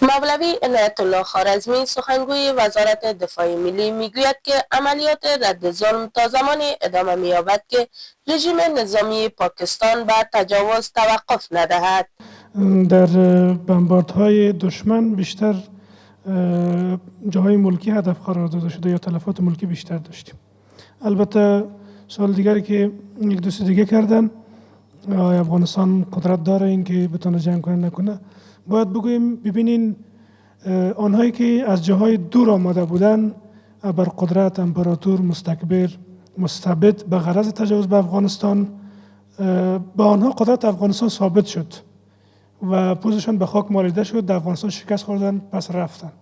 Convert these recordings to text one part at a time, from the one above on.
مولوی عنایت الله خوارزمی سخنگوی وزارت دفاع ملی میگوید که عملیات رد ظلم تا زمانی ادامه می‌یابد که رژیم نظامی پاکستان به تجاوز توقف ندهد. در بمباردهای دشمن بیشتر جاهای ملکی هدف قرار داده شده یا تلفات ملکی بیشتر داشتیم. البته سوال دیگری که یک دوست دیگه کردن، افغانستان قدرت داره این که بتونه جنگ کنه نکنه، باید بگوییم ببینین آنهایی که از جاهای دور آمده بودن بر قدرت، امپراتور، مستکبر، مستبد به غرض تجاوز به افغانستان، به آنها قدرت افغانستان ثابت شد و پوزشان به خاک مالیده شد، در افغانستان شکست خوردن، پس رفتن.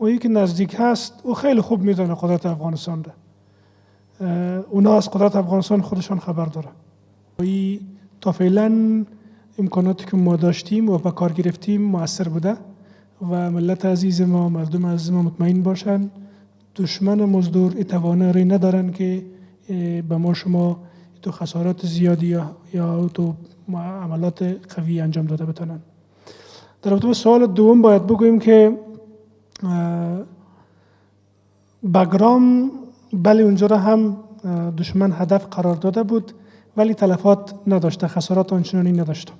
و یکی نزدیک هست او خیلی خوب میدونه قدرت افغانستان ده. اونا از قدرت افغانستان خودشان خبر داره. تا فعلا امکاناتی که ما داشتیم و به کار گرفتیم مؤثر بوده و ملت عزیز ما، مردم عزیز ما مطمئن باشن دشمن مزدور توانایی ندارن که به ما شما تو خسارات زیادی یا تو عملات قوی انجام داده بتونن. در رابطه با سوال دوم باید بگوییم که بگرام بله اونجا را هم دشمن هدف قرار داده بود ولی تلفات نداشته، خسارات آنچنانی نداشته.